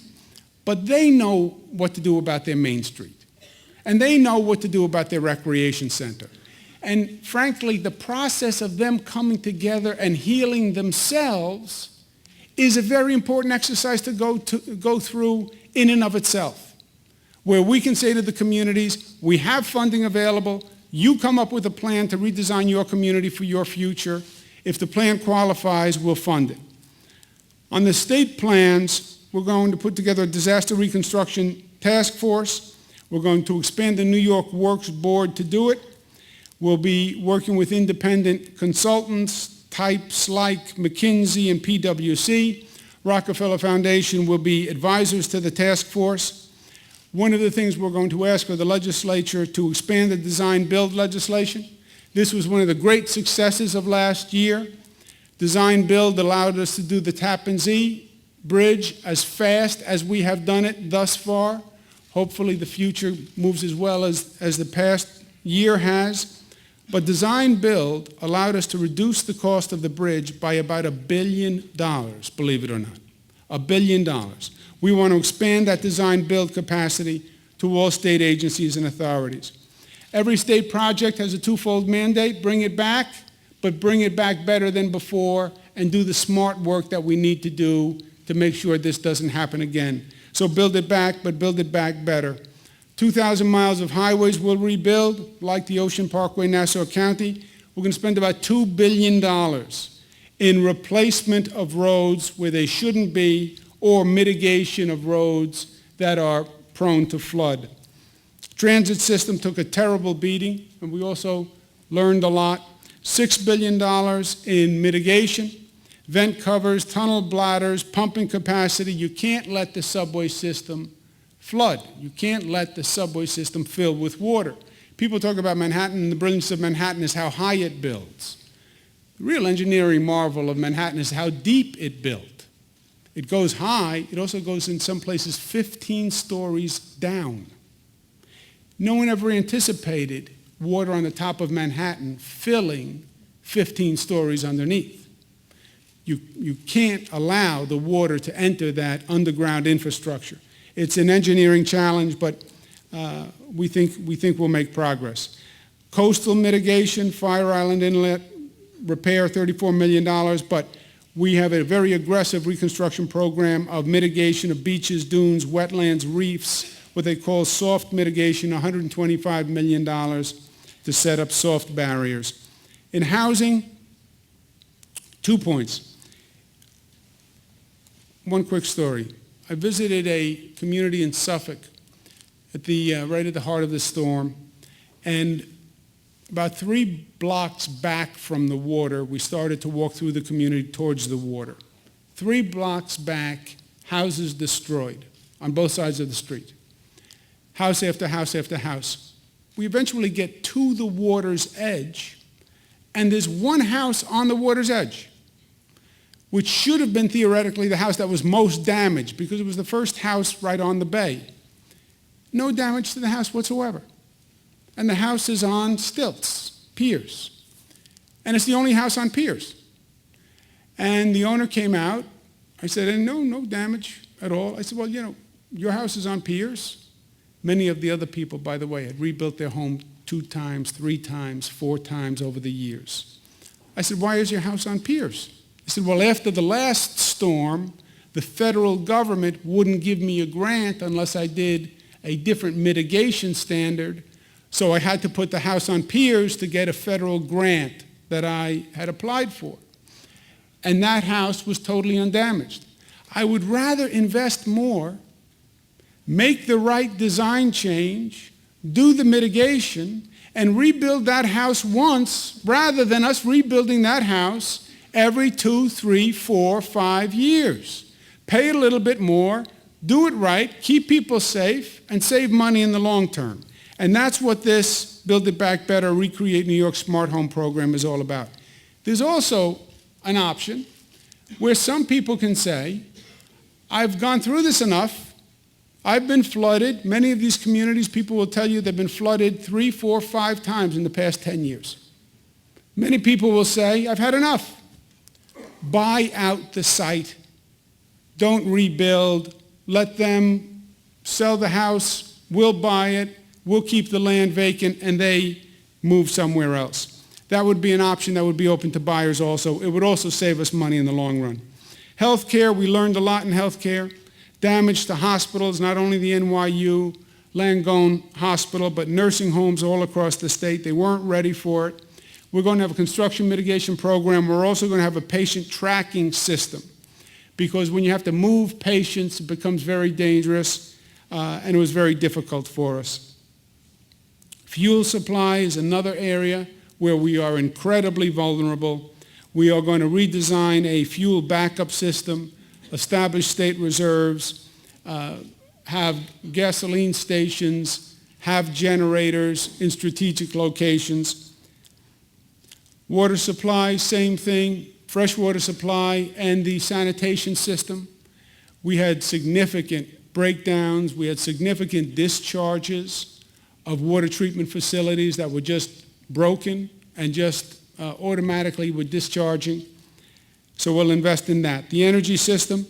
But they know what to do about their Main Street. And they know what to do about their recreation center. And frankly, the process of them coming together and healing themselves is a very important exercise to go through in and of itself, where we can say to the communities, we have funding available, you come up with a plan to redesign your community for your future. If the plan qualifies, we'll fund it. On the state plans, we're going to put together a disaster reconstruction task force. We're going to expand the New York Works Board to do it. We'll be working with independent consultants, types like McKinsey and PwC. Rockefeller Foundation will be advisors to the task force. One of the things we're going to ask of the legislature to expand the design-build legislation. This was one of the great successes of last year. Design-build allowed us to do the Tappan Zee Bridge as fast as we have done it thus far. Hopefully the future moves as well as the past year has. But design-build allowed us to reduce the cost of the bridge by about $1 billion, believe it or not. $1 billion. We want to expand that design-build capacity to all state agencies and authorities. Every state project has a twofold mandate: bring it back, but bring it back better than before, and do the smart work that we need to do to make sure this doesn't happen again. So build it back, but build it back better. 2,000 miles of highways we'll rebuild, like the Ocean Parkway, Nassau County. We're going to spend about $2 billion in replacement of roads where they shouldn't be, or mitigation of roads that are prone to flood. Transit system took a terrible beating, and we also learned a lot. $6 billion in mitigation, vent covers, tunnel bladders, pumping capacity. You can't let the subway system flood. You can't let the subway system fill with water. People talk about Manhattan, and the brilliance of Manhattan is how high it builds. The real engineering marvel of Manhattan is how deep it built. It goes high. It also goes in some places 15 stories down. No one ever anticipated water on the top of Manhattan filling 15 stories underneath. You can't allow the water to enter that underground infrastructure. It's an engineering challenge, but we think we'll make progress. Coastal mitigation, Fire Island Inlet repair, $34 million, but we have a very aggressive reconstruction program of mitigation of beaches, dunes, wetlands, reefs, what they call soft mitigation, $125 million to set up soft barriers. In housing, 2 points. One quick story. I visited a community in Suffolk right at the heart of the storm, and about 3 blocks back from the water, we started to walk through the community towards the water. 3 blocks back, houses destroyed on both sides of the street. House after house after house. We eventually get to the water's edge, and there's one house on the water's edge, which should have been theoretically the house that was most damaged because it was the first house right on the bay. No damage to the house whatsoever. And the house is on stilts, piers. And it's the only house on piers. And the owner came out. I said, and no damage at all. I said, well, your house is on piers. Many of the other people, by the way, had rebuilt their home 2 times, 3 times, 4 times over the years. I said, why is your house on piers? He said, well, after the last storm, the federal government wouldn't give me a grant unless I did a different mitigation standard, so I had to put the house on piers to get a federal grant that I had applied for. And that house was totally undamaged. I would rather invest more, make the right design change, do the mitigation, and rebuild that house once, rather than us rebuilding that house every 2, 3, 4, 5 years. Pay a little bit more, do it right, keep people safe, and save money in the long term. And that's what this Build It Back Better, Recreate New York Smart Home program is all about. There's also an option where some people can say, I've gone through this enough, I've been flooded. Many of these communities, people will tell you they've been flooded 3, 4, 5 times in the past 10 years. Many people will say, I've had enough. Buy out the site. Don't rebuild. Let them sell the house. We'll buy it. We'll keep the land vacant, and they move somewhere else. That would be an option that would be open to buyers also. It would also save us money in the long run. Healthcare, we learned a lot in healthcare. Damage to hospitals, not only the NYU Langone Hospital, but nursing homes all across the state. They weren't ready for it. We're going to have a construction mitigation program. We're also going to have a patient tracking system, because when you have to move patients, it becomes very dangerous, and it was very difficult for us. Fuel supply is another area where we are incredibly vulnerable. We are going to redesign a fuel backup system, establish state reserves, have gasoline stations, have generators in strategic locations. Water supply, same thing, fresh water supply and the sanitation system. We had significant breakdowns. We had significant discharges of water treatment facilities that were just broken and just automatically were discharging. So we'll invest in that. The energy system,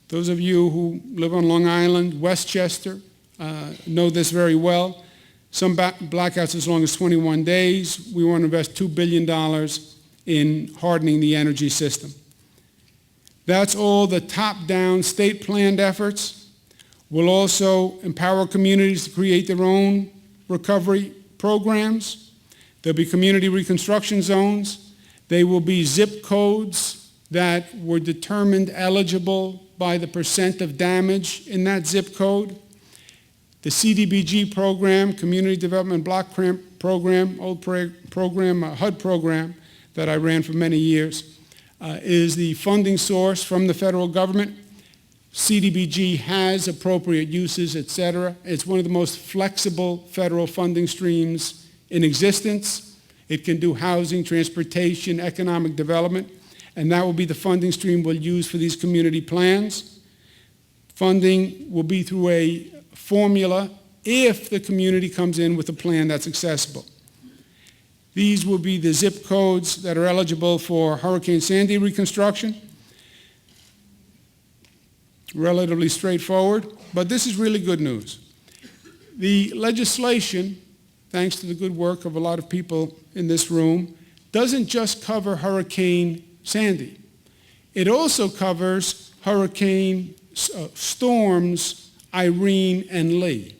those of you who live on Long Island, Westchester, know this very well. Some blackouts as long as 21 days. We want to invest $2 billion in hardening the energy system. That's all the top-down state-planned efforts. We'll also empower communities to create their own recovery programs. There'll be community reconstruction zones. They will be zip codes that were determined eligible by the percent of damage in that zip code. The CDBG program, Community Development Block Grant Program, HUD program that I ran for many years, is the funding source from the federal government. CDBG has appropriate uses, et cetera. It's one of the most flexible federal funding streams in existence. It can do housing, transportation, economic development, and that will be the funding stream we'll use for these community plans. Funding will be through a formula if the community comes in with a plan that's accessible. These will be the zip codes that are eligible for Hurricane Sandy reconstruction. Relatively straightforward, but this is really good news. The legislation, thanks to the good work of a lot of people in this room, doesn't just cover Hurricane Sandy. It also covers hurricane storms Irene and Lee.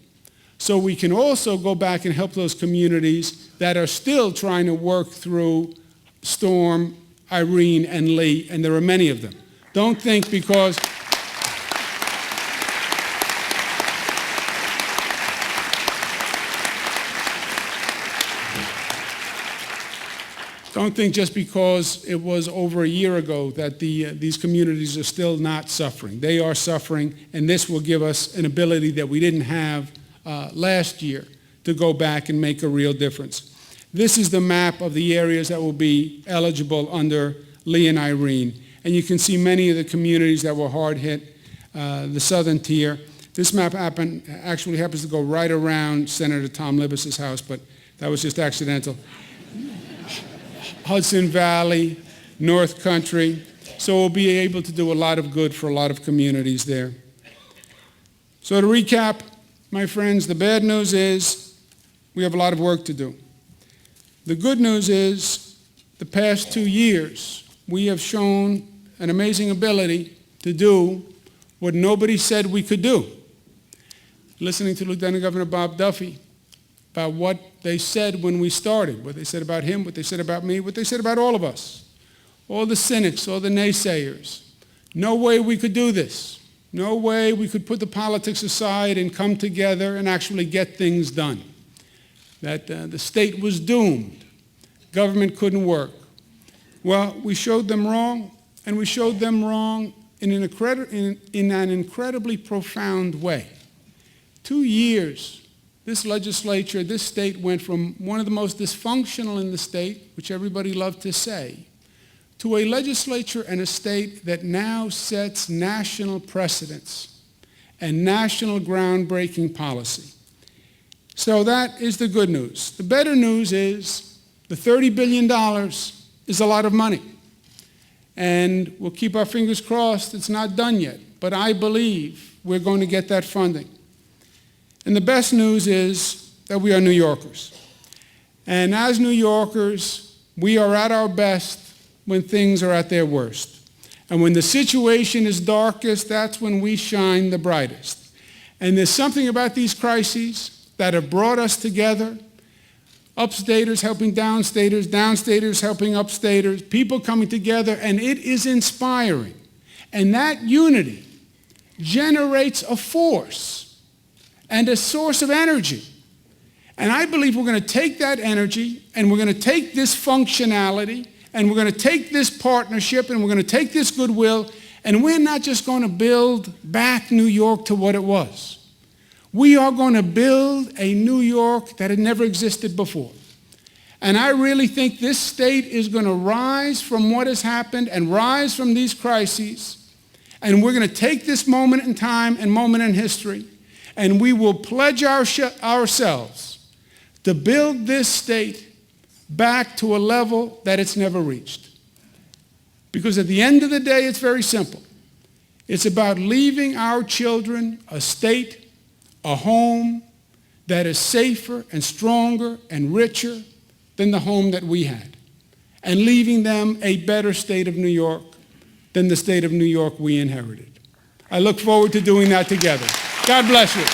So we can also go back and help those communities that are still trying to work through Storm Irene and Lee, and there are many of them. Don't think because Don't think just because it was over a year ago that these communities are still not suffering. They are suffering, and this will give us an ability that we didn't have last year to go back and make a real difference. This is the map of the areas that will be eligible under Lee and Irene. And you can see many of the communities that were hard hit, the southern tier. This map actually happens to go right around Senator Tom Libbis's house, but that was just accidental. Hudson Valley, North Country. So we'll be able to do a lot of good for a lot of communities there. So to recap, my friends, the bad news is we have a lot of work to do. The good news is the past 2 years, we have shown an amazing ability to do what nobody said we could do. Listening to Lieutenant Governor Bob Duffy about what they said when we started, what they said about him, what they said about me, what they said about all of us, all the cynics, all the naysayers. No way we could do this. No way we could put the politics aside and come together and actually get things done. That the state was doomed. Government couldn't work. Well, we showed them wrong, and we showed them wrong in an incredibly profound way. 2 years, this legislature, this state went from one of the most dysfunctional in the state, which everybody loved to say, to a legislature and a state that now sets national precedents and national groundbreaking policy. So that is the good news. The better news is The $30 billion is a lot of money. And we'll keep our fingers crossed it's not done yet. But I believe we're going to get that funding. And the best news is that we are New Yorkers. And as New Yorkers, we are at our best when things are at their worst. And when the situation is darkest, that's when we shine the brightest. And there's something about these crises that have brought us together. Upstaters helping downstaters, downstaters helping upstaters, people coming together, and it is inspiring. And that unity generates a force and a source of energy. And I believe we're going to take that energy, and we're going to take this functionality, and we're going to take this partnership, and we're going to take this goodwill, and we're not just going to build back New York to what it was. We are going to build a New York that had never existed before. And I really think this state is going to rise from what has happened and rise from these crises. And we're going to take this moment in time and moment in history, and we will pledge ourselves to build this state back to a level that it's never reached. Because at the end of the day, it's very simple. It's about leaving our children a state, a home that is safer and stronger and richer than the home that we had, and leaving them a better state of New York than the state of New York we inherited. I look forward to doing that together. God bless you.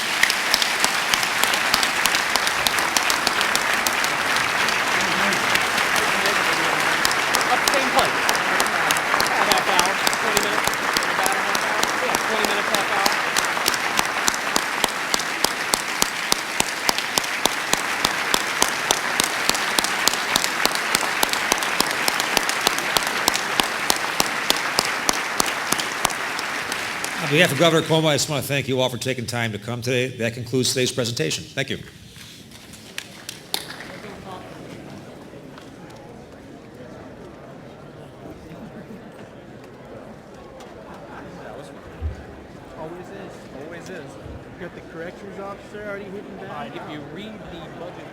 On behalf of Governor Cuomo, I just want to thank you all for taking time to come today. That concludes today's presentation. Thank you. Always is. You got the corrections officer already hitting back. If you read the budget